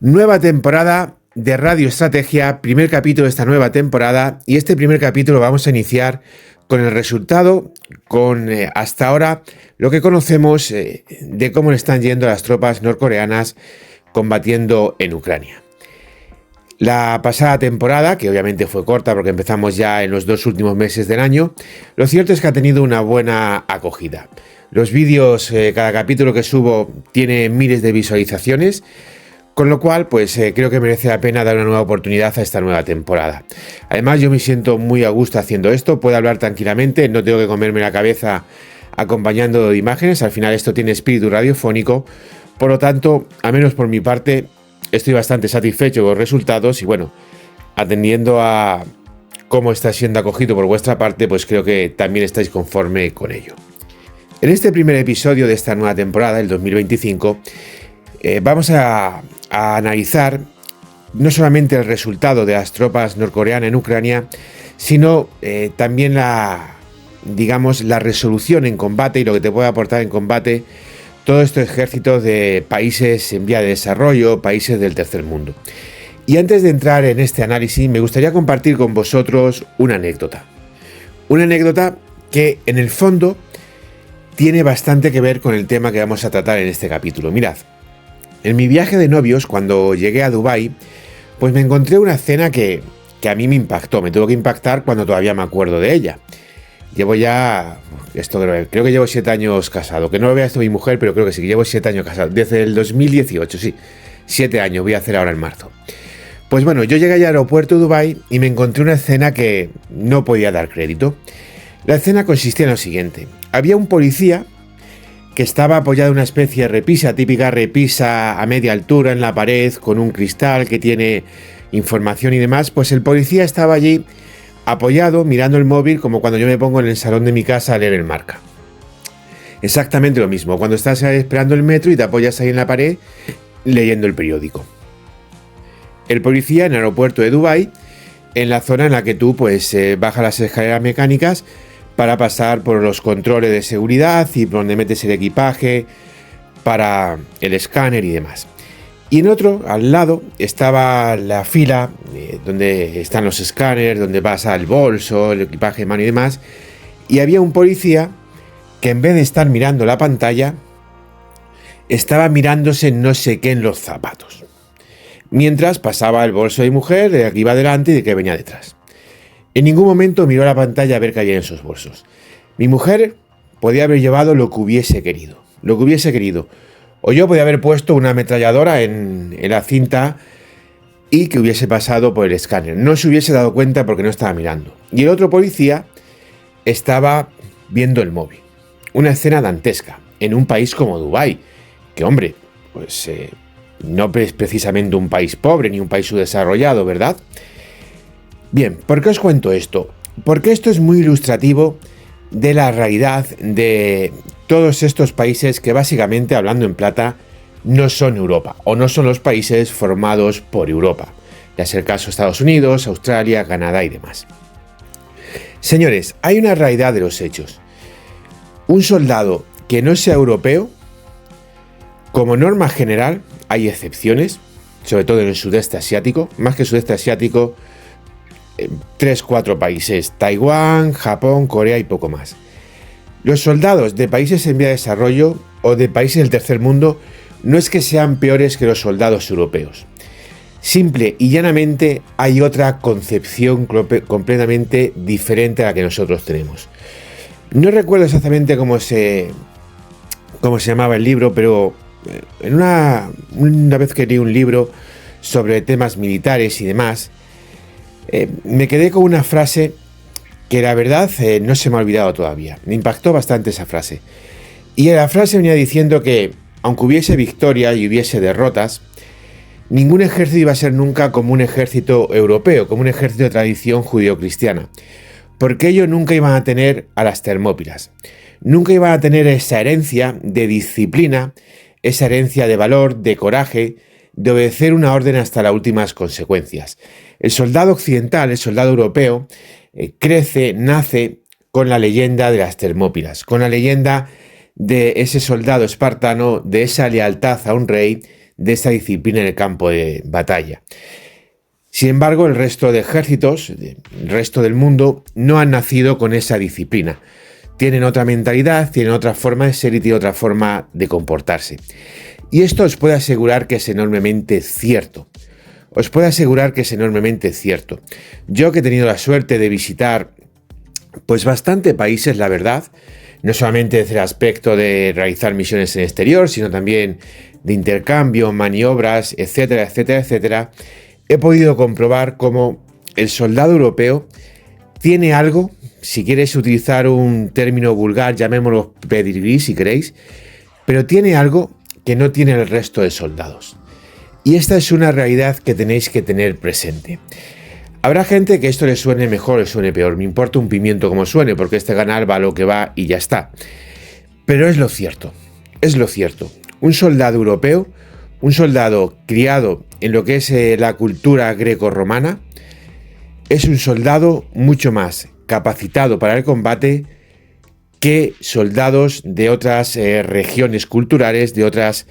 Nueva temporada de Radio Estrategia, primer capítulo de esta nueva temporada, y este primer capítulo vamos a iniciar con el resultado, con hasta ahora lo que conocemos de cómo le están yendo las tropas norcoreanas combatiendo en Ucrania. La pasada temporada, que obviamente fue corta porque empezamos ya en los 2 últimos meses del año, lo cierto es que ha tenido una buena acogida. Los vídeos, cada capítulo que subo tiene miles de visualizaciones, con lo cual, creo que merece la pena dar una nueva oportunidad a esta nueva temporada. Además, yo me siento muy a gusto haciendo esto, puedo hablar tranquilamente, no tengo que comerme la cabeza acompañando de imágenes, al final esto tiene espíritu radiofónico, por lo tanto, al menos por mi parte, estoy bastante satisfecho con los resultados y bueno, atendiendo a cómo está siendo acogido por vuestra parte, pues creo que también estáis conforme con ello. En este primer episodio de esta nueva temporada, el 2025, vamos a analizar no solamente el resultado de las tropas norcoreanas en Ucrania, sino también la resolución en combate y lo que te puede aportar en combate todos estos ejércitos de países en vía de desarrollo, países del tercer mundo. Y antes de entrar en este análisis, me gustaría compartir con vosotros una anécdota. Una anécdota que en el fondo tiene bastante que ver con el tema que vamos a tratar en este capítulo. Mirad. En mi viaje de novios, cuando llegué a Dubái, pues me encontré una escena que a mí me impactó. Me tuvo que impactar cuando todavía me acuerdo de ella. Llevo ya, creo que llevo 7 años casado. Que no lo vea esto mi mujer, pero creo que sí, que llevo 7 años casado. Desde el 2018, sí. 7 años, voy a hacer ahora en marzo. Pues bueno, yo llegué al aeropuerto de Dubái y me encontré una escena que no podía dar crédito. La escena consistía en lo siguiente. Había un policía que estaba apoyado en una especie de repisa, típica repisa a media altura en la pared, con un cristal que tiene información y demás, pues el policía estaba allí apoyado, mirando el móvil, como cuando yo me pongo en el salón de mi casa a leer el Marca. Exactamente lo mismo, cuando estás esperando el metro y te apoyas ahí en la pared, leyendo el periódico. El policía en el aeropuerto de Dubái, en la zona en la que tú bajas las escaleras mecánicas, para pasar por los controles de seguridad y por donde metes el equipaje, para el escáner y demás. Y en otro, al lado, estaba la fila donde están los escáneres, donde pasa el bolso, el equipaje de mano y demás. Y había un policía que en vez de estar mirando la pantalla, estaba mirándose no sé qué en los zapatos. Mientras pasaba el bolso de mujer, de aquí iba adelante y de que venía detrás. En ningún momento miró la pantalla a ver qué había en sus bolsos. Mi mujer podía haber llevado lo que hubiese querido. O yo podía haber puesto una ametralladora en la cinta y que hubiese pasado por el escáner. No se hubiese dado cuenta porque no estaba mirando. Y el otro policía estaba viendo el móvil. Una escena dantesca en un país como Dubái. Que hombre, no es precisamente un país pobre ni un país subdesarrollado, ¿verdad? Bien, ¿por qué os cuento esto? Porque esto es muy ilustrativo de la realidad de todos estos países que básicamente, hablando en plata, no son Europa o no son los países formados por Europa. Ya sea el caso de Estados Unidos, Australia, Canadá y demás. Señores, hay una realidad de los hechos. Un soldado que no sea europeo, como norma general, hay excepciones, sobre todo en el sudeste asiático, más que el sudeste asiático, 3-4 países, Taiwán, Japón, Corea y poco más. Los soldados de países en vía de desarrollo o de países del tercer mundo no es que sean peores que los soldados europeos. Simple y llanamente hay otra concepción completamente diferente a la que nosotros tenemos. No recuerdo exactamente cómo se llamaba el libro, pero una vez que leí un libro sobre temas militares y demás, me quedé con una frase que la verdad no se me ha olvidado todavía. Me impactó bastante esa frase. Y la frase venía diciendo que, aunque hubiese victoria y hubiese derrotas, ningún ejército iba a ser nunca como un ejército europeo, como un ejército de tradición judeocristiana. Porque ellos nunca iban a tener a las Termópilas. Nunca iban a tener esa herencia de disciplina, esa herencia de valor, de coraje, de obedecer una orden hasta las últimas consecuencias. El soldado occidental, el soldado europeo, nace con la leyenda de las Termópilas, con la leyenda de ese soldado espartano, de esa lealtad a un rey, de esta disciplina en el campo de batalla. Sin embargo, el resto de ejércitos, el resto del mundo, no han nacido con esa disciplina. Tienen otra mentalidad, tienen otra forma de ser y tienen otra forma de comportarse. Y esto os puedo asegurar que es enormemente cierto. Os puedo asegurar que es enormemente cierto. Yo que he tenido la suerte de visitar pues bastante países, la verdad, no solamente desde el aspecto de realizar misiones en el exterior, sino también de intercambio, maniobras, etcétera, etcétera, etcétera, he podido comprobar cómo el soldado europeo tiene algo, si quieres utilizar un término vulgar, llamémoslo pedigrí si queréis, pero tiene algo que no tiene el resto de soldados. Y esta es una realidad que tenéis que tener presente. Habrá gente que esto le suene mejor o le suene peor, me importa un pimiento como suene, porque este canal va a lo que va y ya está. Pero es lo cierto, es lo cierto. Un soldado europeo, un soldado criado en lo que es la cultura greco-romana, es un soldado mucho más capacitado para el combate que soldados de otras regiones culturales, de otras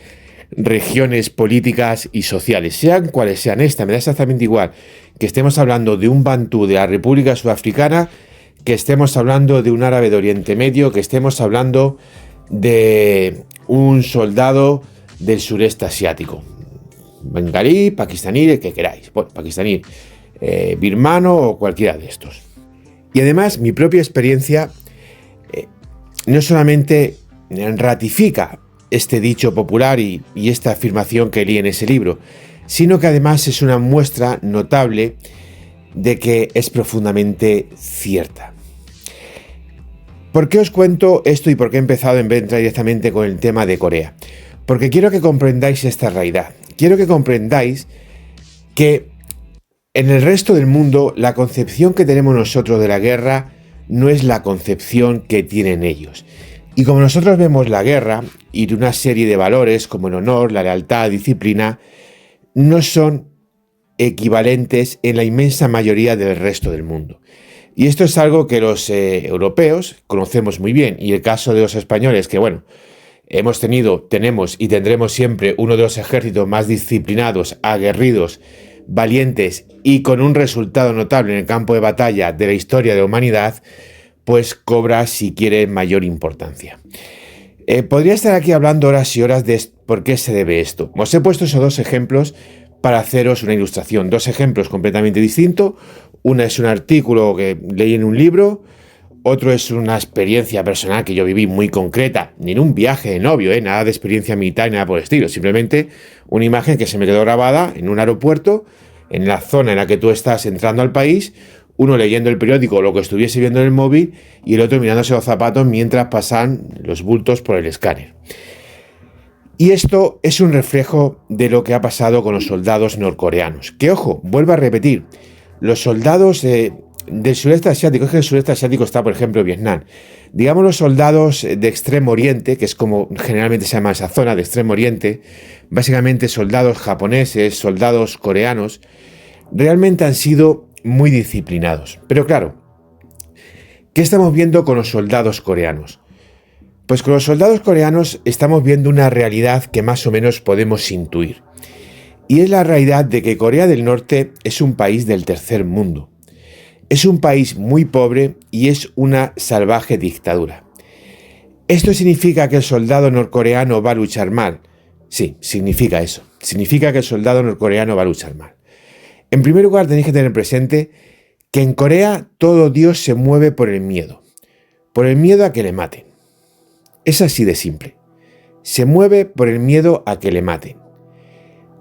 regiones políticas y sociales, sean cuales sean. Esta me da exactamente igual que estemos hablando de un bantú de la República Sudafricana, que estemos hablando de un árabe de Oriente Medio, que estemos hablando de un soldado del sureste asiático, bengalí, pakistaní, el que queráis, bueno, pakistaní, birmano o cualquiera de estos. Y además mi propia experiencia no solamente ratifica este dicho popular y esta afirmación que leí en ese libro, sino que además es una muestra notable de que es profundamente cierta. ¿Por qué os cuento esto y por qué he empezado en vez de entrar directamente con el tema de Corea? Porque quiero que comprendáis esta realidad. Quiero que comprendáis que en el resto del mundo la concepción que tenemos nosotros de la guerra no es la concepción que tienen ellos. Y como nosotros vemos la guerra y de una serie de valores como el honor, la lealtad, disciplina, no son equivalentes en la inmensa mayoría del resto del mundo. Y esto es algo que los europeos conocemos muy bien. Y el caso de los españoles, que bueno, hemos tenido, tenemos y tendremos siempre uno de los ejércitos más disciplinados, aguerridos, valientes y con un resultado notable en el campo de batalla de la historia de la humanidad, pues cobra, si quiere, mayor importancia. Podría estar aquí hablando horas y horas de por qué se debe esto. Os he puesto esos dos ejemplos para haceros una ilustración. Dos ejemplos completamente distintos. Una es un artículo que leí en un libro, otro es una experiencia personal que yo viví muy concreta, ni en un viaje de novio, nada de experiencia militar ni nada por el estilo, simplemente una imagen que se me quedó grabada en un aeropuerto, en la zona en la que tú estás entrando al país, uno leyendo el periódico o lo que estuviese viendo en el móvil y el otro mirándose los zapatos mientras pasan los bultos por el escáner. Y esto es un reflejo de lo que ha pasado con los soldados norcoreanos. Que ojo, vuelvo a repetir, los soldados del sureste asiático, es que el sureste asiático está, por ejemplo, Vietnam. Digamos los soldados de Extremo Oriente, que es como generalmente se llama esa zona de Extremo Oriente, básicamente soldados japoneses, soldados coreanos, realmente han sido muy disciplinados. Pero claro, ¿qué estamos viendo con los soldados coreanos? Pues con los soldados coreanos estamos viendo una realidad que más o menos podemos intuir. Y es la realidad de que Corea del Norte es un país del tercer mundo. Es un país muy pobre y es una salvaje dictadura. ¿Esto significa que el soldado norcoreano va a luchar mal? Sí, significa eso. Significa que el soldado norcoreano va a luchar mal. En primer lugar, tenéis que tener presente que en Corea todo Dios se mueve por el miedo a que le maten. Es así de simple. Se mueve por el miedo a que le maten.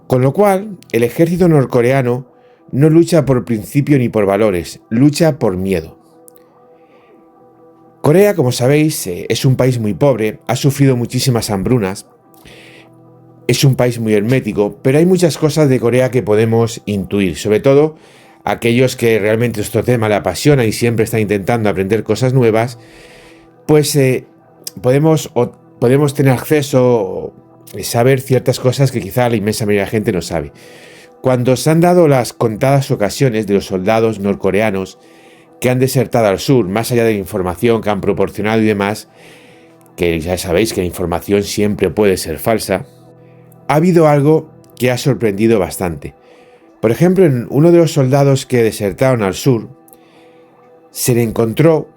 Con lo cual, el ejército norcoreano no lucha por principio ni por valores, lucha por miedo. Corea, como sabéis, es un país muy pobre, ha sufrido muchísimas hambrunas, es un país muy hermético, pero hay muchas cosas de Corea que podemos intuir, sobre todo aquellos que realmente nuestro tema le apasiona y siempre están intentando aprender cosas nuevas, pues podemos tener acceso a saber ciertas cosas que quizá la inmensa mayoría de la gente no sabe. Cuando se han dado las contadas ocasiones de los soldados norcoreanos que han desertado al sur, más allá de la información que han proporcionado y demás, que ya sabéis que la información siempre puede ser falsa, ha habido algo que ha sorprendido bastante. Por ejemplo, en uno de los soldados que desertaron al sur, se le encontró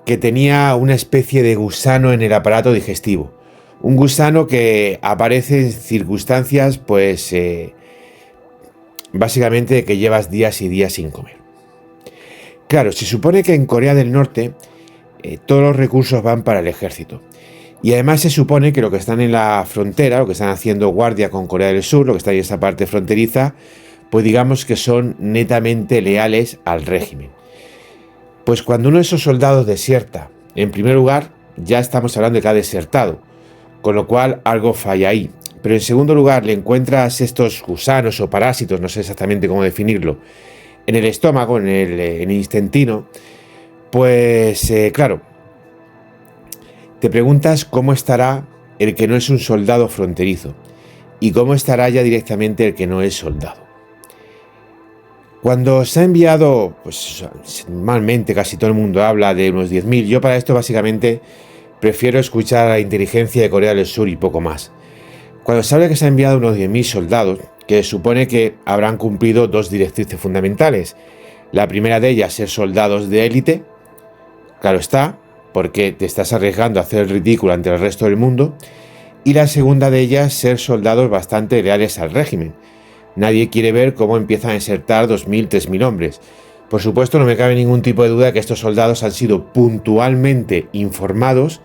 que tenía una especie de gusano en el aparato digestivo. Un gusano que aparece en circunstancias, pues, básicamente que llevas días y días sin comer. Claro, se supone que en Corea del Norte todos los recursos van para el ejército. Y además se supone que los que están en la frontera, lo que están haciendo guardia con Corea del Sur, lo que está en esa parte fronteriza, pues digamos que son netamente leales al régimen. Pues cuando uno de esos soldados desierta, en primer lugar, ya estamos hablando de que ha desertado, con lo cual algo falla ahí. Pero en segundo lugar, le encuentras estos gusanos o parásitos, no sé exactamente cómo definirlo, en el estómago, en el intestino, pues claro, te preguntas cómo estará el que no es un soldado fronterizo y cómo estará ya directamente el que no es soldado. Cuando se ha enviado, pues normalmente casi todo el mundo habla de unos 10.000, yo para esto básicamente prefiero escuchar a la inteligencia de Corea del Sur y poco más. Cuando se habla que se ha enviado unos 10.000 soldados, que supone que habrán cumplido dos directrices fundamentales. La primera de ellas, ser soldados de élite, claro está, porque te estás arriesgando a hacer el ridículo ante el resto del mundo. Y la segunda de ellas, ser soldados bastante leales al régimen. Nadie quiere ver cómo empiezan a desertar 2.000, 3.000 hombres. Por supuesto, no me cabe ningún tipo de duda que estos soldados han sido puntualmente informados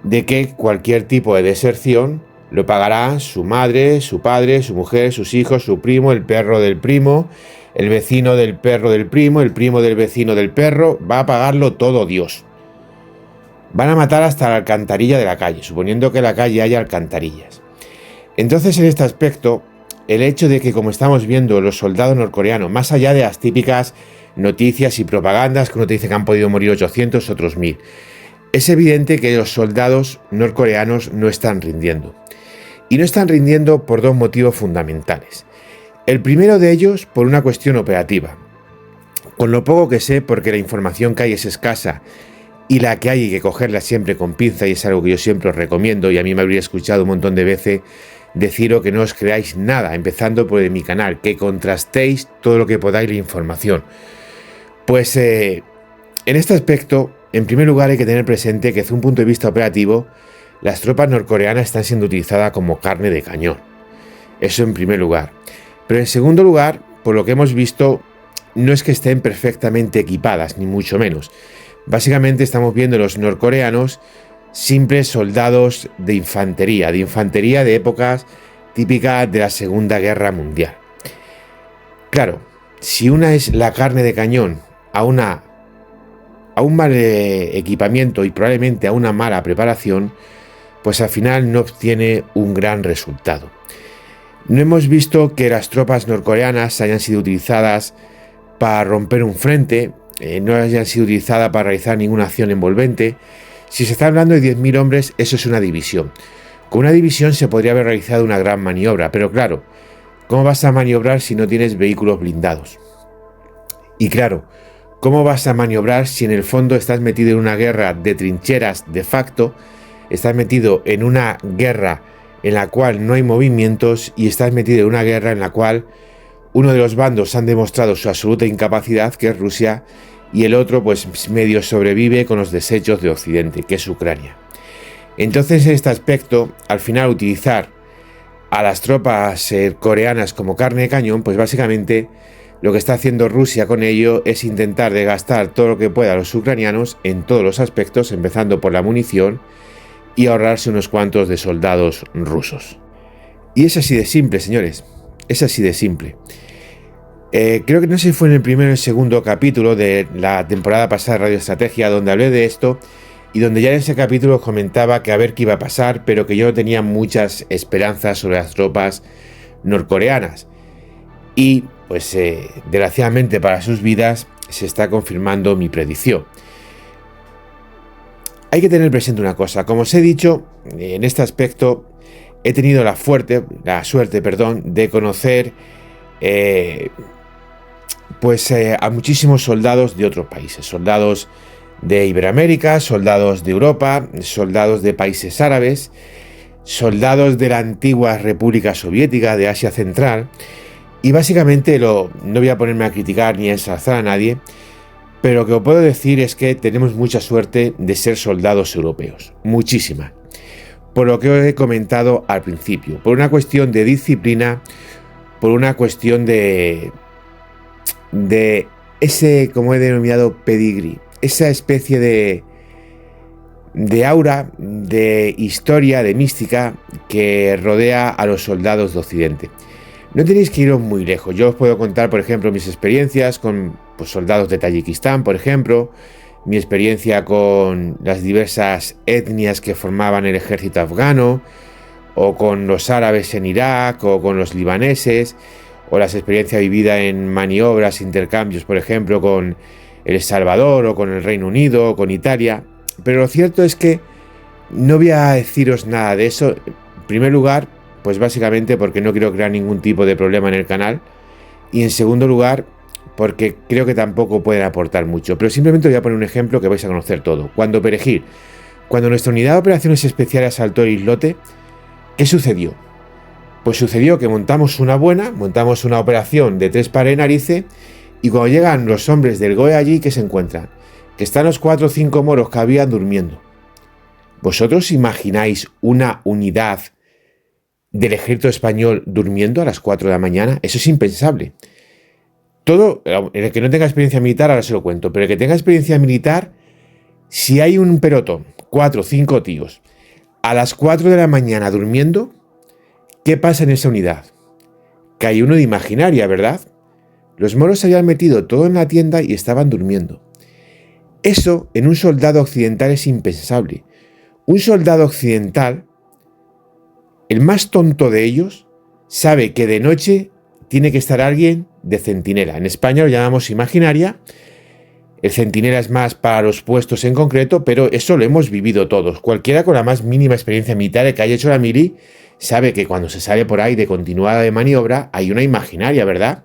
de que cualquier tipo de deserción lo pagará su madre, su padre, su mujer, sus hijos, su primo, el perro del primo, el vecino del perro del primo, el primo del vecino del perro. Va a pagarlo todo Dios. Van a matar hasta la alcantarilla de la calle, suponiendo que en la calle haya alcantarillas. Entonces, en este aspecto, el hecho de que, como estamos viendo, los soldados norcoreanos, más allá de las típicas noticias y propagandas que uno te dice que han podido morir 800, otros 1.000, es evidente que los soldados norcoreanos no están rindiendo. Y no están rindiendo por dos motivos fundamentales. El primero de ellos, por una cuestión operativa. Con lo poco que sé, porque la información que hay es escasa, y la que hay que cogerla siempre con pinza, y es algo que yo siempre os recomiendo, y a mí me habría escuchado un montón de veces deciros que no os creáis nada, empezando por mi canal, que contrastéis todo lo que podáis la información. Pues en este aspecto, en primer lugar hay que tener presente que desde un punto de vista operativo, las tropas norcoreanas están siendo utilizadas como carne de cañón. Eso en primer lugar. Pero en segundo lugar, por lo que hemos visto, no es que estén perfectamente equipadas, ni mucho menos. Básicamente estamos viendo los norcoreanos simples soldados de infantería de épocas típicas de la Segunda Guerra Mundial. Claro, si una es la carne de cañón a un mal equipamiento y probablemente a una mala preparación, pues al final no obtiene un gran resultado. No hemos visto que las tropas norcoreanas hayan sido utilizadas para romper un frente, no hayan sido utilizadas para realizar ninguna acción envolvente. Si se está hablando de 10.000 hombres, eso es una división. Con una división se podría haber realizado una gran maniobra, pero claro, ¿cómo vas a maniobrar si no tienes vehículos blindados? Y claro, ¿cómo vas a maniobrar si en el fondo estás metido en una guerra de trincheras de facto, estás metido en una guerra en la cual no hay movimientos y estás metido en una guerra en la cual uno de los bandos han demostrado su absoluta incapacidad, que es Rusia, y el otro pues medio sobrevive con los desechos de Occidente, que es Ucrania? Entonces, en este aspecto, al final utilizar a las tropas coreanas como carne de cañón, pues básicamente lo que está haciendo Rusia con ello es intentar desgastar todo lo que pueda a los ucranianos en todos los aspectos, empezando por la munición, y ahorrarse unos cuantos de soldados rusos. Y es así de simple, señores, es así de simple. Creo que no sé si fue en el primero o el segundo capítulo de la temporada pasada de Radio Estrategia donde hablé de esto, y donde ya en ese capítulo os comentaba que a ver qué iba a pasar, pero que yo no tenía muchas esperanzas sobre las tropas norcoreanas. Y pues desgraciadamente para sus vidas se está confirmando mi predicción. Hay que tener presente una cosa, como os he dicho, en este aspecto he tenido la suerte, de conocer a muchísimos soldados de otros países, soldados de Iberoamérica, soldados de Europa, soldados de países árabes, soldados de la antigua República Soviética de Asia Central, y básicamente no voy a ponerme a criticar ni a ensalzar a nadie, pero lo que os puedo decir es que tenemos mucha suerte de ser soldados europeos, muchísima, por lo que os he comentado al principio, por una cuestión de disciplina, por una cuestión de ese, como he denominado, pedigrí, esa especie de aura, de historia, de mística que rodea a los soldados de Occidente. No tenéis que iros muy lejos. Yo os puedo contar, por ejemplo, mis experiencias con soldados de Tayikistán, por ejemplo, mi experiencia con las diversas etnias que formaban el ejército afgano, o con los árabes en Irak, o con los libaneses, o las experiencias vividas en maniobras, intercambios, por ejemplo, con El Salvador, o con el Reino Unido, o con Italia. Pero lo cierto es que no voy a deciros nada de eso. En primer lugar, pues básicamente porque no quiero crear ningún tipo de problema en el canal. Y en segundo lugar, porque creo que tampoco pueden aportar mucho. Pero simplemente voy a poner un ejemplo que vais a conocer todo. Cuando nuestra unidad de operaciones especiales asaltó el islote, ¿qué sucedió? Pues sucedió que montamos una operación de 3 pares de narices, y cuando llegan los hombres del GOE allí, ¿qué se encuentran? Que están los 4 o 5 moros que habían durmiendo. ¿Vosotros imagináis una unidad del ejército español durmiendo a las 4 de la mañana? Eso es impensable. El que no tenga experiencia militar, ahora se lo cuento, pero el que tenga experiencia militar, si hay un pelotón, 4 o 5 tíos, a las 4 de la mañana durmiendo, ¿qué pasa en esa unidad? Que hay uno de imaginaria, ¿verdad? Los moros se habían metido todo en la tienda y estaban durmiendo. Eso en un soldado occidental es impensable. Un soldado occidental, el más tonto de ellos, sabe que de noche tiene que estar alguien de centinela. En España lo llamamos imaginaria. El centinela es más para los puestos en concreto, pero eso lo hemos vivido todos. Cualquiera con la más mínima experiencia militar que haya hecho la mili sabe que cuando se sale por ahí de continuada de maniobra hay una imaginaria, ¿verdad?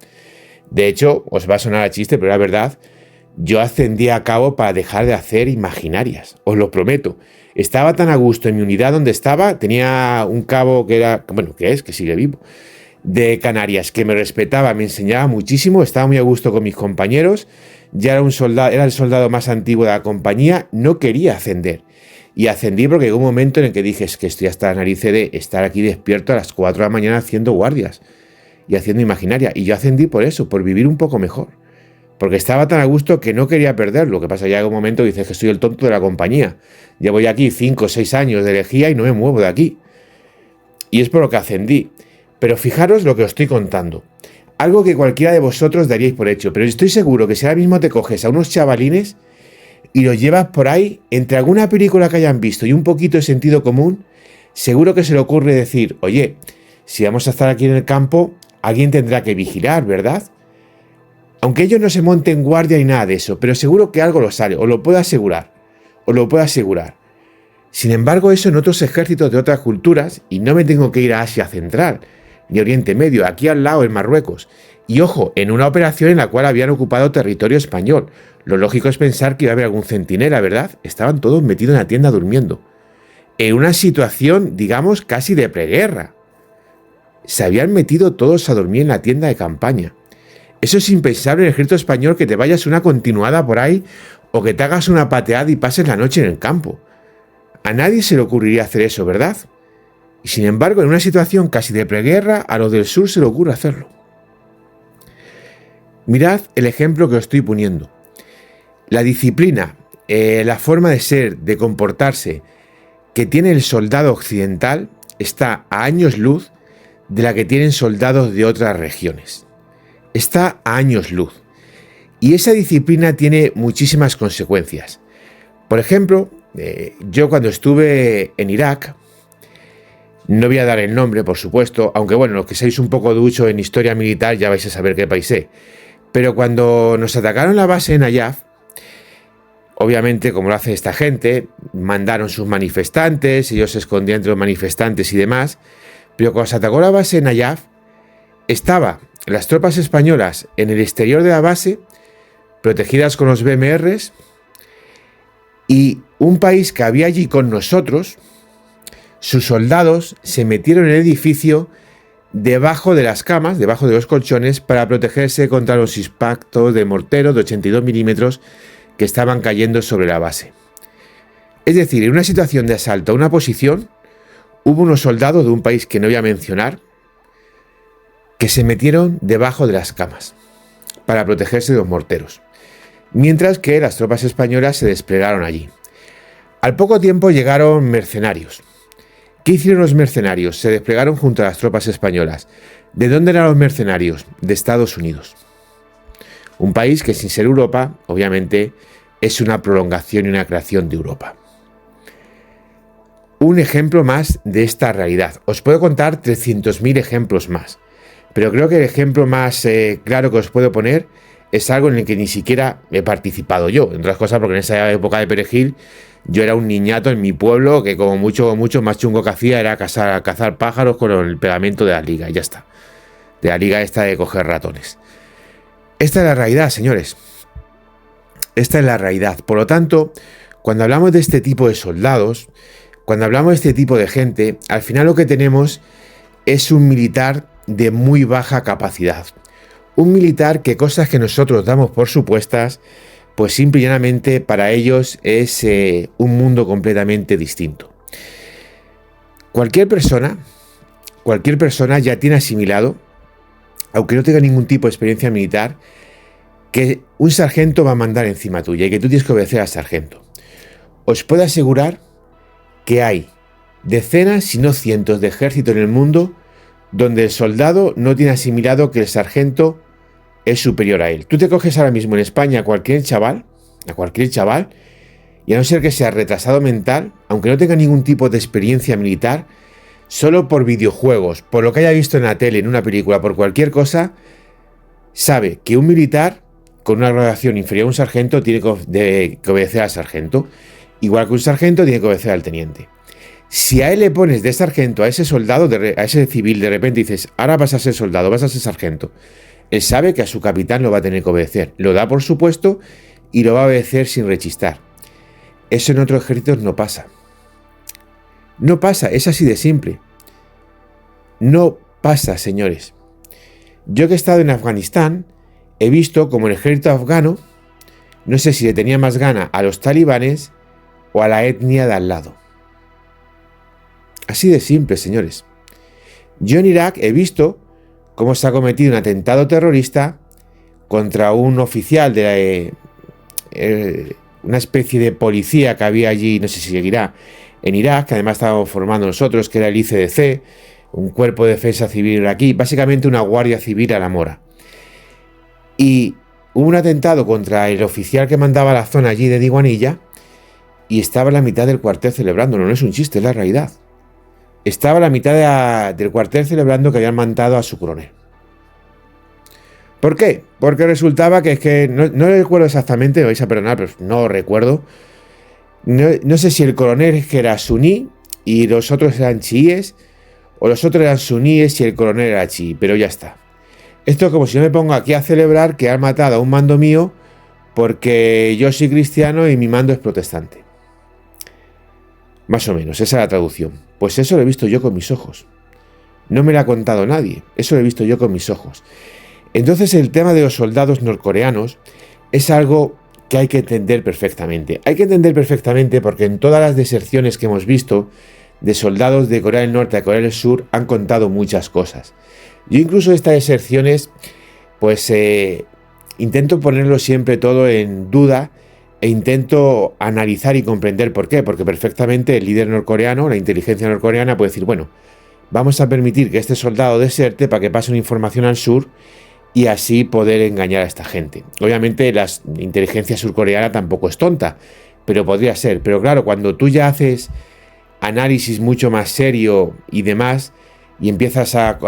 De hecho, os va a sonar a chiste, pero la verdad, yo ascendí a cabo para dejar de hacer imaginarias, os lo prometo. Estaba tan a gusto en mi unidad donde estaba, tenía un cabo que sigue vivo, de Canarias, que me respetaba, me enseñaba muchísimo, estaba muy a gusto con mis compañeros, ya era el soldado más antiguo de la compañía, no quería ascender. Y ascendí porque llegó un momento en el que dije, es que estoy hasta la nariz de estar aquí despierto a las 4 de la mañana haciendo guardias y haciendo imaginaria. Y yo ascendí por eso, por vivir un poco mejor. Porque estaba tan a gusto que no quería perderlo. Lo que pasa, ya en un momento dices que soy el tonto de la compañía. Llevo ya aquí 5 o 6 años de lejía y no me muevo de aquí. Y es por lo que ascendí. Pero fijaros lo que os estoy contando. Algo que cualquiera de vosotros daríais por hecho. Pero estoy seguro que si ahora mismo te coges a unos chavalines y los llevas por ahí, entre alguna película que hayan visto y un poquito de sentido común, seguro que se le ocurre decir, oye, si vamos a estar aquí en el campo, alguien tendrá que vigilar, ¿verdad? Aunque ellos no se monten guardia ni nada de eso, pero seguro que algo lo sale, os lo puedo asegurar, Sin embargo, eso en otros ejércitos de otras culturas, y no me tengo que ir a Asia Central, ni Oriente Medio, aquí al lado en Marruecos, y ojo, en una operación en la cual habían ocupado territorio español. Lo lógico es pensar que iba a haber algún centinela, ¿verdad? Estaban todos metidos en la tienda durmiendo. En una situación, digamos, casi de preguerra. Se habían metido todos a dormir en la tienda de campaña. Eso es impensable en el ejército español, que te vayas una continuada por ahí o que te hagas una pateada y pases la noche en el campo. A nadie se le ocurriría hacer eso, ¿verdad? Y sin embargo, en una situación casi de preguerra, a los del sur se le ocurre hacerlo. Mirad el ejemplo que os estoy poniendo. La disciplina, la forma de ser, de comportarse que tiene el soldado occidental está a años luz de la que tienen soldados de otras regiones. Está a años luz. Y esa disciplina tiene muchísimas consecuencias. Por ejemplo, yo cuando estuve en Irak, no voy a dar el nombre, por supuesto, aunque bueno, los que seáis un poco duchos en historia militar ya vais a saber qué país es. Pero cuando nos atacaron la base en Nayaf, obviamente, como lo hace esta gente, mandaron sus manifestantes, ellos se escondían entre los manifestantes y demás, pero cuando se atacó la base en Nayaf, estaban las tropas españolas en el exterior de la base, protegidas con los BMRs, y un país que había allí con nosotros, sus soldados se metieron en el edificio debajo de las camas, debajo de los colchones, para protegerse contra los impactos de morteros de 82 milímetros que estaban cayendo sobre la base. Es decir, en una situación de asalto a una posición, hubo unos soldados de un país que no voy a mencionar que se metieron debajo de las camas para protegerse de los morteros, mientras que las tropas españolas se desplegaron allí. Al poco tiempo llegaron mercenarios. ¿Qué hicieron los mercenarios? Se desplegaron junto a las tropas españolas. ¿De dónde eran los mercenarios? De Estados Unidos. Un país que, sin ser Europa, obviamente, es una prolongación y una creación de Europa. Un ejemplo más de esta realidad. Os puedo contar 300.000 ejemplos más, pero creo que el ejemplo más claro que os puedo poner es algo en el que ni siquiera he participado yo, entre otras cosas porque en esa época de Perejil yo era un niñato en mi pueblo que como mucho más chungo que hacía era cazar pájaros con el pegamento de la liga y ya está, de la liga esta de coger ratones. Esta es la realidad, señores. Esta es la realidad. Por lo tanto, cuando hablamos de este tipo de soldados, cuando hablamos de este tipo de gente, al final lo que tenemos es un militar de muy baja capacidad. Un militar que cosas que nosotros damos por supuestas, pues simple y llanamente para ellos es un mundo completamente distinto. Cualquier persona ya tiene asimilado, aunque no tenga ningún tipo de experiencia militar, que un sargento va a mandar encima tuya y que tú tienes que obedecer al sargento. Os puedo asegurar que hay decenas, si no cientos de ejércitos en el mundo donde el soldado no tiene asimilado que el sargento es superior a él. Tú te coges ahora mismo en España a cualquier chaval, y a no ser que sea retrasado mental, aunque no tenga ningún tipo de experiencia militar, solo por videojuegos, por lo que haya visto en la tele, en una película, por cualquier cosa, sabe que un militar con una graduación inferior a un sargento tiene que obedecer al sargento, igual que un sargento tiene que obedecer al teniente. Si a él le pones de sargento a ese soldado, a ese civil, de repente dices, ahora vas a ser soldado, vas a ser sargento, él sabe que a su capitán lo va a tener que obedecer, lo da por supuesto y lo va a obedecer sin rechistar. Eso en otros ejércitos no pasa. No pasa, es así de simple. No pasa, señores. Yo que he estado en Afganistán, he visto como el ejército afgano, no sé si le tenía más gana a los talibanes o a la etnia de al lado. Así de simple, señores. Yo en Irak he visto cómo se ha cometido un atentado terrorista contra un oficial de una especie de policía que había allí, no sé si seguirá, en Irak, que además estábamos formando nosotros, que era el ICDC, un cuerpo de defensa civil iraquí, básicamente una guardia civil a la mora. Y hubo un atentado contra el oficial que mandaba la zona allí de Diguanilla y estaba en la mitad del cuartel celebrándolo. No es un chiste, es la realidad. Estaba a la mitad del cuartel celebrando que habían matado a su coronel. ¿Por qué? Porque resultaba que es que no recuerdo exactamente, me vais a perdonar, pero no recuerdo. No sé si el coronel es que era suní y los otros eran chiíes, o los otros eran suníes y el coronel era chií, pero ya está. Esto es como si yo me pongo aquí a celebrar que han matado a un mando mío porque yo soy cristiano y mi mando es protestante. Más o menos, esa es la traducción. Pues eso lo he visto yo con mis ojos. No me lo ha contado nadie, eso lo he visto yo con mis ojos. Entonces el tema de los soldados norcoreanos es algo que hay que entender perfectamente. Hay que entender perfectamente porque en todas las deserciones que hemos visto de soldados de Corea del Norte a Corea del Sur han contado muchas cosas. Yo incluso estas deserciones, pues intento ponerlo siempre todo en duda e intento analizar y comprender por qué. Porque perfectamente el líder norcoreano, la inteligencia norcoreana puede decir, bueno, vamos a permitir que este soldado deserte para que pase una información al sur y así poder engañar a esta gente. Obviamente la inteligencia surcoreana tampoco es tonta, pero podría ser. Pero claro, cuando tú ya haces análisis mucho más serio y demás, y empiezas a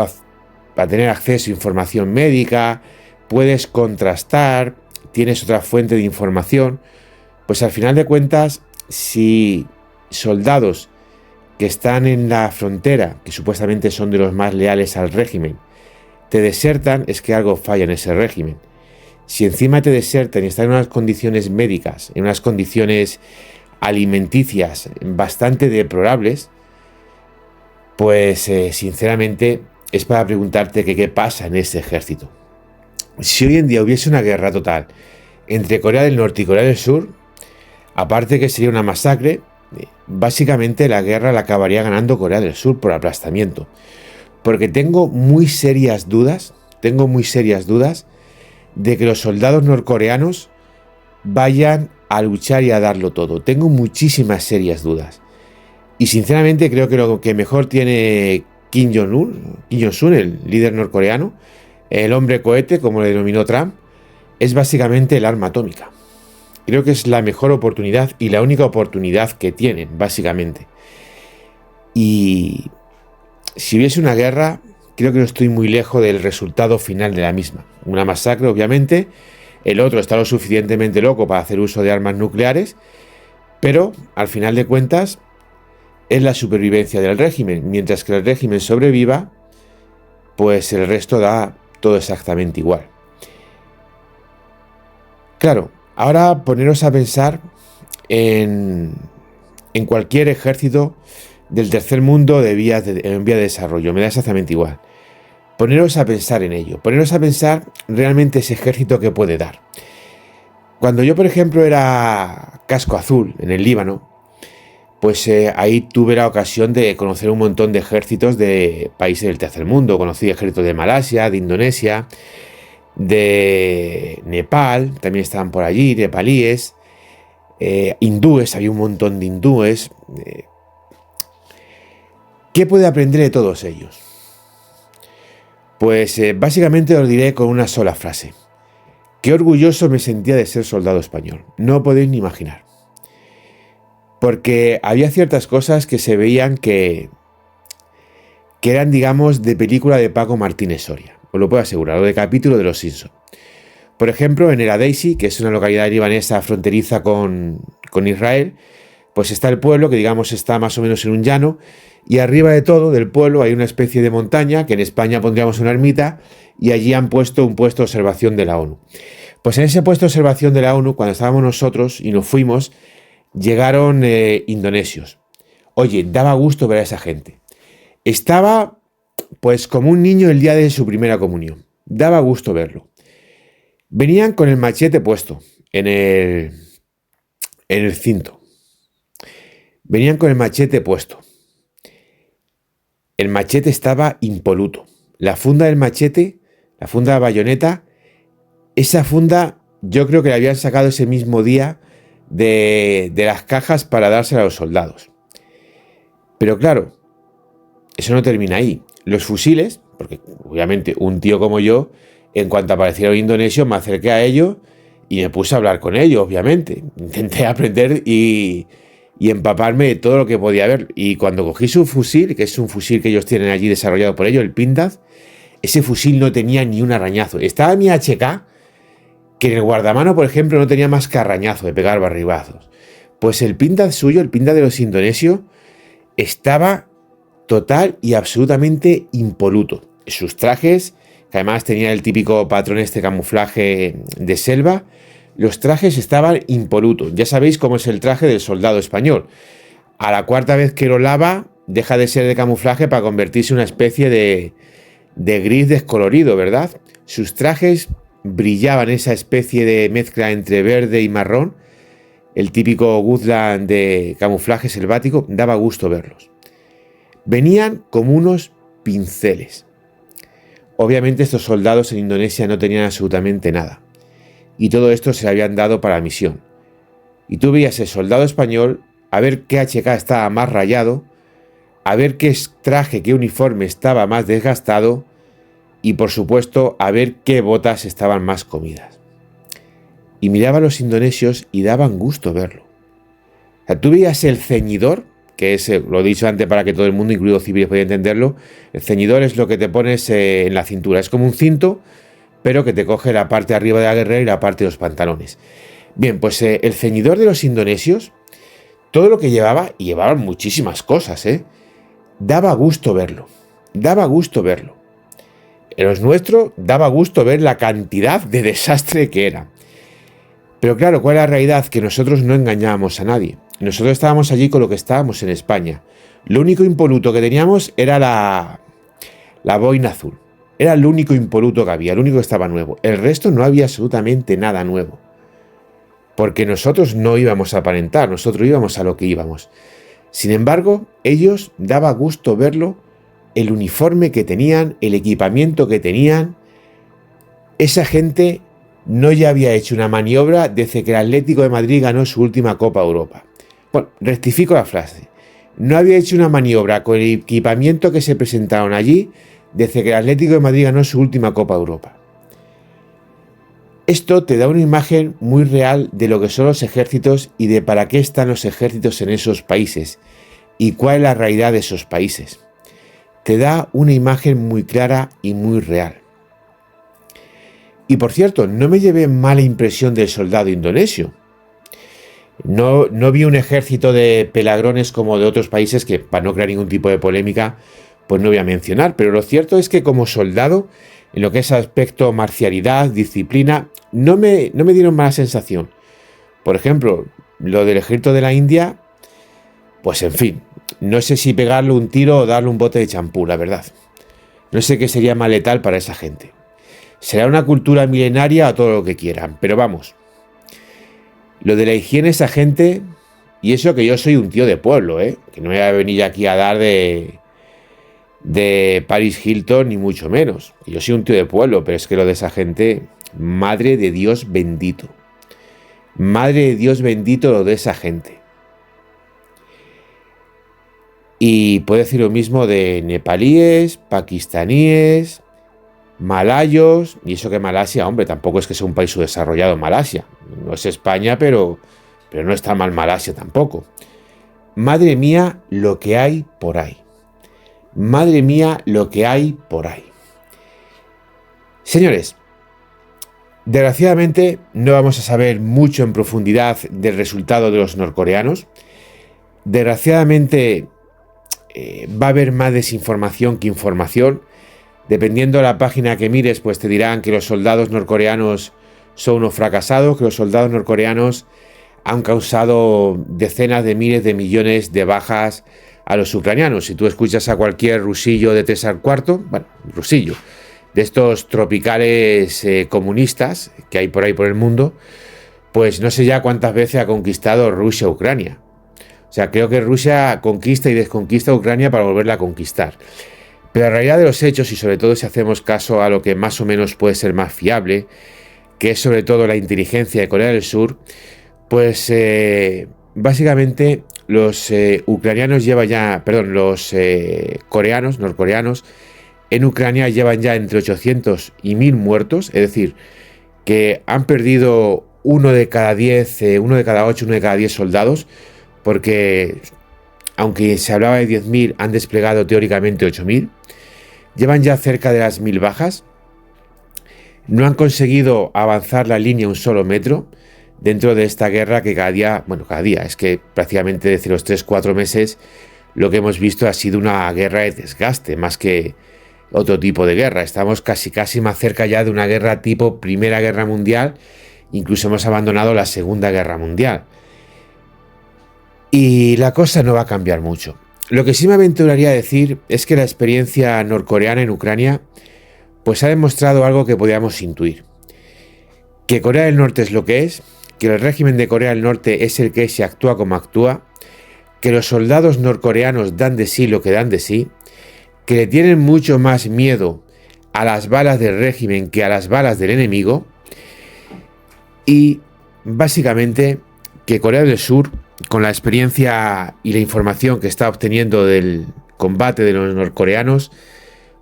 tener acceso a información médica, puedes contrastar, tienes otra fuente de información, pues al final de cuentas, si soldados que están en la frontera, que supuestamente son de los más leales al régimen, te desertan, es que algo falla en ese régimen. Si encima te desertan y están en unas condiciones médicas, en unas condiciones alimenticias bastante deplorables, Pues sinceramente es para preguntarte que qué pasa en este ejército. Si hoy en día hubiese una guerra total entre Corea del Norte y Corea del Sur, aparte que sería una masacre, básicamente la guerra la acabaría ganando Corea del Sur por aplastamiento. Porque tengo muy serias dudas de que los soldados norcoreanos vayan a luchar y a darlo todo. Tengo muchísimas serias dudas. Y sinceramente creo que lo que mejor tiene Kim Jong-un, el líder norcoreano, el hombre cohete, como le denominó Trump, es básicamente el arma atómica. Creo que es la mejor oportunidad y la única oportunidad que tienen, básicamente. Y si hubiese una guerra, creo que no estoy muy lejos del resultado final de la misma. Una masacre, obviamente. El otro está lo suficientemente loco para hacer uso de armas nucleares, pero al final de cuentas es la supervivencia del régimen. Mientras que el régimen sobreviva, pues el resto da todo exactamente igual. Claro, ahora poneros a pensar en cualquier ejército del tercer mundo en vía de desarrollo. Me da exactamente igual. Poneros a pensar en ello. Poneros a pensar realmente ese ejército que puede dar. Cuando yo, por ejemplo, era casco azul en el Líbano, pues ahí tuve la ocasión de conocer un montón de ejércitos de países del tercer mundo. Conocí ejércitos de Malasia, de Indonesia, de Nepal, también estaban por allí, nepalíes, hindúes, había un montón de hindúes. ¿Qué puede aprender de todos ellos? Pues básicamente os diré con una sola frase. Qué orgulloso me sentía de ser soldado español. No podéis ni imaginar. Porque había ciertas cosas que se veían que eran, digamos, de película de Paco Martínez Soria. Os lo puedo asegurar, o de capítulo de Los Simpson. Por ejemplo, en El Adeisi, que es una localidad libanesa fronteriza con Israel, pues está el pueblo, que digamos está más o menos en un llano, y arriba de todo, del pueblo, hay una especie de montaña, que en España pondríamos una ermita, y allí han puesto un puesto de observación de la ONU. Pues en ese puesto de observación de la ONU, cuando estábamos nosotros y nos fuimos, llegaron indonesios. Oye, daba gusto ver a esa gente. Estaba, pues, como un niño el día de su primera comunión. Daba gusto verlo. Venían con el machete puesto en el cinto. Venían con el machete puesto. El machete estaba impoluto. La funda del machete, la funda de la bayoneta, esa funda yo creo que la habían sacado ese mismo día de las cajas para dársela a los soldados. Pero claro, eso no termina ahí. Los fusiles, porque obviamente un tío como yo, en cuanto apareciera un indonesio, me acerqué a ellos y me puse a hablar con ellos, obviamente. Intenté aprender y empaparme de todo lo que podía ver. Y cuando cogí su fusil, que es un fusil que ellos tienen allí desarrollado por ellos, el Pindad, ese fusil no tenía ni un arañazo. Estaba mi HK, que en el guardamano, por ejemplo, no tenía más que arañazo de pegar barribazos. Pues el Pindad suyo, el Pindad de los indonesios, estaba total y absolutamente impoluto. Sus trajes, que además tenían el típico patrón este camuflaje de selva, los trajes estaban impolutos. Ya sabéis cómo es el traje del soldado español. A la cuarta vez que lo lava, deja de ser de camuflaje para convertirse en una especie de gris descolorido, ¿verdad? Sus trajes brillaban esa especie de mezcla entre verde y marrón. El típico Guzlan de camuflaje selvático, daba gusto verlos. Venían como unos pinceles. Obviamente estos soldados en Indonesia no tenían absolutamente nada. Y todo esto se le habían dado para la misión. Y tú veías el soldado español a ver qué HK estaba más rayado, a ver qué traje, qué uniforme estaba más desgastado y por supuesto a ver qué botas estaban más comidas. Y miraba a los indonesios y daban gusto verlo. O sea, tú veías el ceñidor, que es, lo he dicho antes para que todo el mundo, incluido civiles, pueda entenderlo. El ceñidor es lo que te pones en la cintura. Es como un cinto, pero que te coge la parte de arriba de la guerrera y la parte de los pantalones. Bien, pues el ceñidor de los indonesios, todo lo que llevaba, y llevaban muchísimas cosas, daba gusto verlo. Daba gusto verlo. En los nuestros daba gusto ver la cantidad de desastre que era. Pero claro, ¿cuál es la realidad? Que nosotros no engañábamos a nadie. Nosotros estábamos allí con lo que estábamos en España. Lo único impoluto que teníamos era la boina azul. Era el único impoluto que había, el único que estaba nuevo. El resto no había absolutamente nada nuevo. Porque nosotros no íbamos a aparentar, nosotros íbamos a lo que íbamos. Sin embargo, ellos daba gusto verlo, el uniforme que tenían, el equipamiento que tenían. Esa gente no ya había hecho una maniobra desde que el Atlético de Madrid ganó su última Copa Europa. Bueno, rectifico la frase. No había hecho una maniobra con el equipamiento que se presentaron allí desde que el Atlético de Madrid ganó su última Copa Europa. Esto te da una imagen muy real de lo que son los ejércitos y de para qué están los ejércitos en esos países y cuál es la realidad de esos países. Te da una imagen muy clara y muy real. Y por cierto, no me llevé mala impresión del soldado indonesio. No vi un ejército de pelagrones como de otros países que, para no crear ningún tipo de polémica, pues no voy a mencionar. Pero lo cierto es que como soldado, en lo que es aspecto marcialidad, disciplina, no me dieron mala sensación. Por ejemplo, lo del ejército de la India, pues en fin, no sé si pegarle un tiro o darle un bote de champú, la verdad. No sé qué sería más letal para esa gente. Será una cultura milenaria o todo lo que quieran, pero vamos. Lo de la higiene, esa gente, y eso que yo soy un tío de pueblo, que no voy a venir aquí a dar de Paris Hilton, ni mucho menos. Yo soy un tío de pueblo, pero es que lo de esa gente, madre de Dios bendito. Madre de Dios bendito lo de esa gente. Y puedo decir lo mismo de nepalíes, pakistaníes, malayos, y eso que Malasia, hombre, tampoco es que sea un país subdesarrollado Malasia. No es España, pero no está mal Malasia tampoco. Madre mía, lo que hay por ahí. Madre mía, lo que hay por ahí. Señores, desgraciadamente no vamos a saber mucho en profundidad del resultado de los norcoreanos. Desgraciadamente va a haber más desinformación que información. Dependiendo de la página que mires, pues te dirán que los soldados norcoreanos son unos fracasados, que los soldados norcoreanos han causado decenas de miles de millones de bajas a los ucranianos. Si tú escuchas a cualquier rusillo de 3 al cuarto, bueno, rusillo, de estos tropicales comunistas que hay por ahí por el mundo, pues no sé ya cuántas veces ha conquistado Rusia Ucrania. O sea, creo que Rusia conquista y desconquista Ucrania para volverla a conquistar. Pero la realidad de los hechos, y sobre todo si hacemos caso a lo que más o menos puede ser más fiable, que es sobre todo la inteligencia de Corea del Sur, pues básicamente los coreanos, norcoreanos, en Ucrania llevan ya entre 800 y 1000 muertos, es decir, que han perdido uno de cada 10, uno de cada 8, uno de cada 10 soldados, porque aunque se hablaba de 10.000, han desplegado teóricamente 8.000. Llevan ya cerca de las 1000 bajas. No han conseguido avanzar la línea un solo metro dentro de esta guerra que cada día, es que prácticamente desde los 3-4 meses lo que hemos visto ha sido una guerra de desgaste, más que otro tipo de guerra. Estamos casi más cerca ya de una guerra tipo Primera Guerra Mundial, incluso hemos abandonado la Segunda Guerra Mundial. Y la cosa no va a cambiar mucho. Lo que sí me aventuraría a decir es que la experiencia norcoreana en Ucrania pues ha demostrado algo que podíamos intuir. Que Corea del Norte es lo que es, que el régimen de Corea del Norte es el que es y actúa como actúa, que los soldados norcoreanos dan de sí lo que dan de sí, que le tienen mucho más miedo a las balas del régimen que a las balas del enemigo, y básicamente que Corea del Sur, con la experiencia y la información que está obteniendo del combate de los norcoreanos,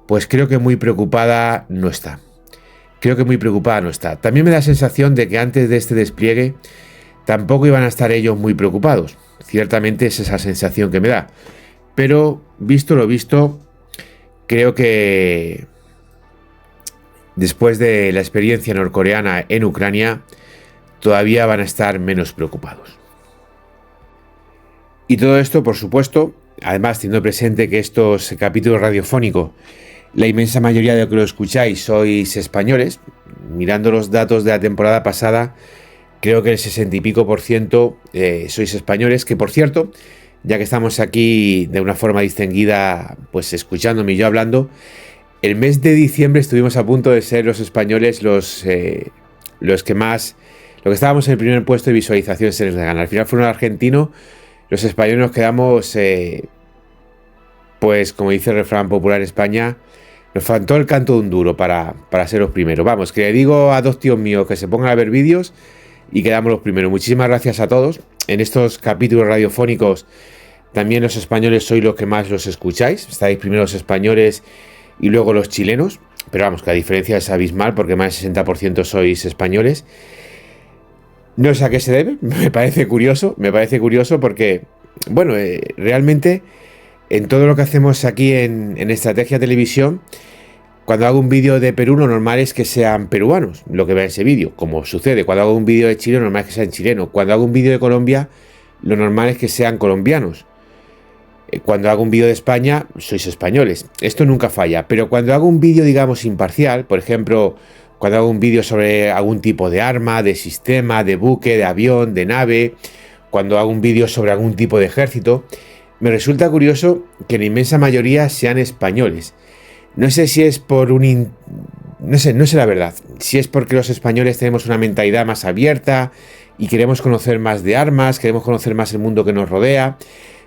pues creo que muy preocupada no está. También me da la sensación de que antes de este despliegue tampoco iban a estar ellos muy preocupados. Ciertamente es esa sensación que me da. Pero visto lo visto, creo que después de la experiencia norcoreana en Ucrania, todavía van a estar menos preocupados. Y todo esto, por supuesto, además teniendo presente que estos capítulos radiofónicos, la inmensa mayoría de los que lo escucháis sois españoles. Mirando los datos de la temporada pasada, creo que el 60 y pico % sois españoles, que por cierto, ya que estamos aquí de una forma distinguida, pues escuchándome y yo hablando. El mes de diciembre estuvimos a punto de ser los españoles los que más, lo que estábamos en el primer puesto de visualizaciones en el canal. Al final fueron los argentinos, los españoles nos quedamos, pues como dice el refrán popular en España, nos faltó el canto de un duro para ser los primeros. Vamos, que le digo a dos tíos míos que se pongan a ver vídeos y quedamos los primeros. Muchísimas gracias a todos. En estos capítulos radiofónicos también los españoles sois los que más los escucháis. Estáis primero los españoles y luego los chilenos. Pero vamos, que la diferencia es abismal porque más del 60% sois españoles. No sé a qué se debe, me parece curioso porque, bueno, realmente en todo lo que hacemos aquí en Estrategia Televisión, cuando hago un vídeo de Perú, lo normal es que sean peruanos, lo que vea ese vídeo, como sucede. Cuando hago un vídeo de Chile, lo normal es que sean chilenos. Cuando hago un vídeo de Colombia, lo normal es que sean colombianos. Cuando hago un vídeo de España, sois españoles. Esto nunca falla. Pero cuando hago un vídeo, digamos, imparcial, por ejemplo, cuando hago un vídeo sobre algún tipo de arma, de sistema, de buque, de avión, de nave, cuando hago un vídeo sobre algún tipo de ejército, me resulta curioso que la inmensa mayoría sean españoles. No sé si es por no sé la verdad. Si es porque los españoles tenemos una mentalidad más abierta y queremos conocer más de armas, queremos conocer más el mundo que nos rodea.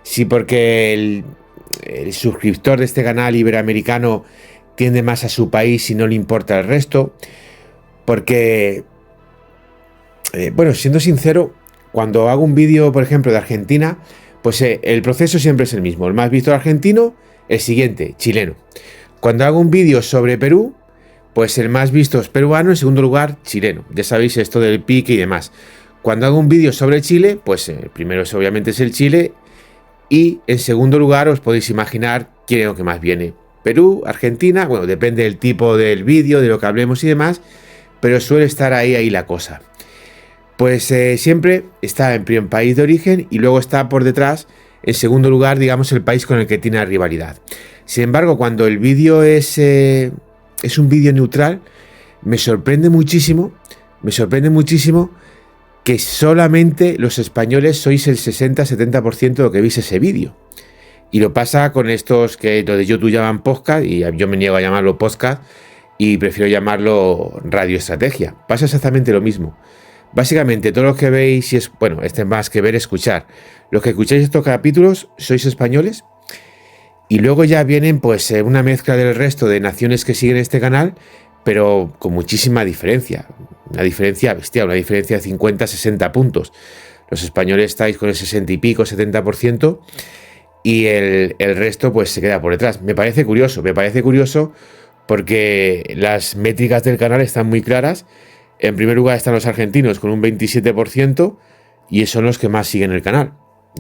Si porque el suscriptor de este canal iberoamericano tiende más a su país y no le importa el resto. Porque, bueno, siendo sincero, cuando hago un vídeo, por ejemplo, de Argentina, pues el proceso siempre es el mismo. El más visto argentino, el siguiente, chileno. Cuando hago un vídeo sobre Perú, pues el más visto es peruano, en segundo lugar, chileno. Ya sabéis esto del pique y demás. Cuando hago un vídeo sobre Chile, pues el primero obviamente es el Chile. Y en segundo lugar os podéis imaginar quién es lo que más viene. Perú, Argentina, bueno, depende del tipo del vídeo, de lo que hablemos y demás. Pero suele estar ahí la cosa. Pues siempre está en primer país de origen y luego está por detrás, en segundo lugar, digamos, el país con el que tiene rivalidad. Sin embargo, cuando el vídeo es un vídeo neutral, me sorprende muchísimo que solamente los españoles sois el 60-70% de lo que veis ese vídeo. Y lo pasa con estos que lo de YouTube llaman podcast, y yo me niego a llamarlo podcast, y prefiero llamarlo radioestrategia. Pasa exactamente lo mismo. Básicamente, todos los que veis, y es, bueno, este más que ver, escuchar. Los que escucháis estos capítulos sois españoles. Y luego ya vienen pues una mezcla del resto de naciones que siguen este canal, pero con muchísima diferencia. Una diferencia bestial, una diferencia de 50-60 puntos. Los españoles estáis con el 60 y pico, 70%, y el resto pues se queda por detrás. Me parece curioso porque las métricas del canal están muy claras. En primer lugar están los argentinos con un 27% y son los que más siguen el canal.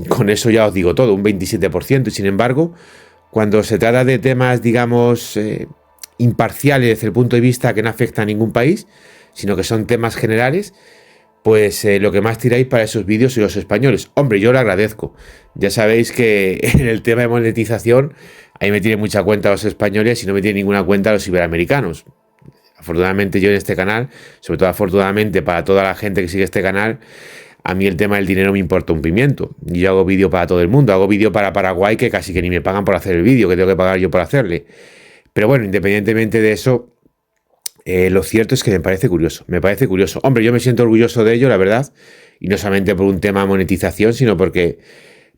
Con eso ya os digo todo, un 27%. Y sin embargo, cuando se trata de temas, digamos, imparciales desde el punto de vista que no afecta a ningún país, sino que son temas generales, pues lo que más tiráis para esos vídeos sois los españoles. Hombre, yo lo agradezco. Ya sabéis que en el tema de monetización, ahí me tiene mucha cuenta los españoles y no me tiene ninguna cuenta los iberoamericanos. Afortunadamente yo en este canal, sobre todo afortunadamente para toda la gente que sigue este canal, a mí el tema del dinero me importa un pimiento. Yo hago vídeo para todo el mundo, hago vídeo para Paraguay que casi que ni me pagan por hacer el vídeo, que tengo que pagar yo por hacerle. Pero bueno, independientemente de eso, lo cierto es que me parece curioso. Hombre, yo me siento orgulloso de ello, la verdad, y no solamente por un tema de monetización, sino porque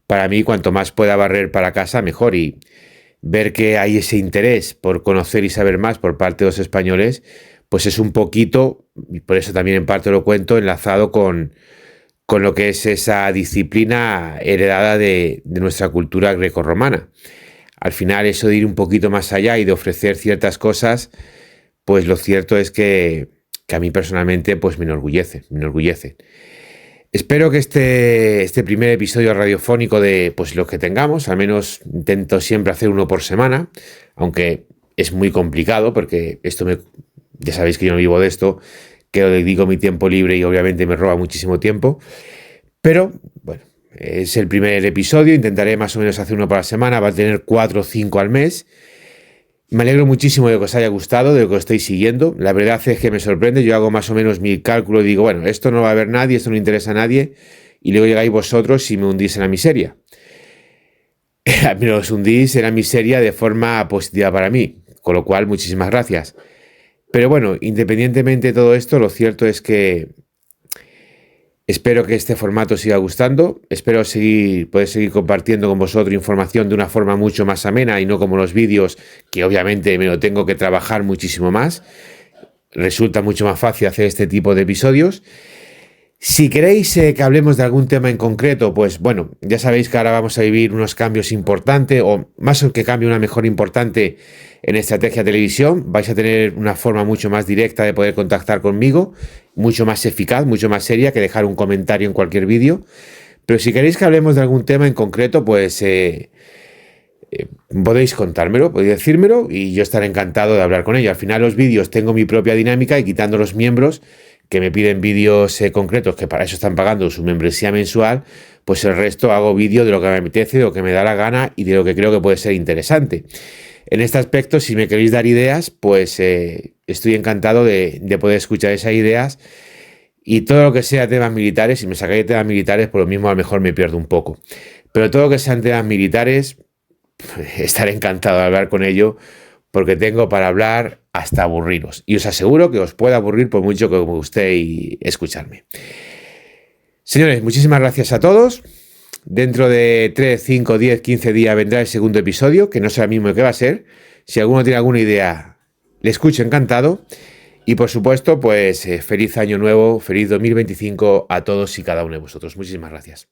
para mí cuanto más pueda barrer para casa, mejor. Y ver que hay ese interés por conocer y saber más por parte de los españoles, pues es un poquito, y por eso también en parte lo cuento, enlazado con lo que es esa disciplina heredada de nuestra cultura grecorromana. Al final, eso de ir un poquito más allá y de ofrecer ciertas cosas, pues lo cierto es que a mí personalmente pues me enorgullece. Espero que este primer episodio radiofónico de pues los que tengamos, al menos intento siempre hacer uno por semana, aunque es muy complicado porque ya sabéis que yo no vivo de esto, que lo dedico mi tiempo libre y obviamente me roba muchísimo tiempo, pero bueno, es el primer episodio, intentaré más o menos hacer uno por la semana, va a tener 4 o 5 al mes. Me alegro muchísimo de que os haya gustado, de que os estéis siguiendo. La verdad es que me sorprende, yo hago más o menos mi cálculo y digo, bueno, esto no va a ver nadie, esto no interesa a nadie, y luego llegáis vosotros y me hundís en la miseria. al menos hundís en la miseria de forma positiva para mí, con lo cual muchísimas gracias. Pero bueno, independientemente de todo esto, lo cierto es que espero que este formato siga gustando, espero poder seguir compartiendo con vosotros información de una forma mucho más amena y no como los vídeos, que obviamente me lo tengo que trabajar muchísimo más. Resulta mucho más fácil hacer este tipo de episodios. Si queréis que hablemos de algún tema en concreto, pues bueno, ya sabéis que ahora vamos a vivir unos cambios importantes, o más que cambio, una mejora importante en Estrategia Televisión. Vais a tener una forma mucho más directa de poder contactar conmigo, mucho más eficaz, mucho más seria que dejar un comentario en cualquier vídeo. Pero si queréis que hablemos de algún tema en concreto, pues podéis contármelo, podéis decírmelo y yo estaré encantado de hablar con ello. Al final los vídeos tengo mi propia dinámica y quitando los miembros que me piden vídeos concretos, que para eso están pagando su membresía mensual, pues el resto hago vídeo de lo que me apetece, de lo que me da la gana y de lo que creo que puede ser interesante. En este aspecto, si me queréis dar ideas, pues estoy encantado de poder escuchar esas ideas y todo lo que sea temas militares. Si me sacáis temas militares, por lo mismo a lo mejor me pierdo un poco. Pero todo lo que sean temas militares, estaré encantado de hablar con ello porque tengo para hablar hasta aburriros. Y os aseguro que os puede aburrir por mucho que me gustéis escucharme. Señores, muchísimas gracias a todos. Dentro de 3, 5, 10, 15 días vendrá el segundo episodio, que no sé ahora mismo qué va a ser. Si alguno tiene alguna idea, le escucho encantado. Y por supuesto, pues feliz año nuevo, feliz 2025 a todos y cada uno de vosotros. Muchísimas gracias.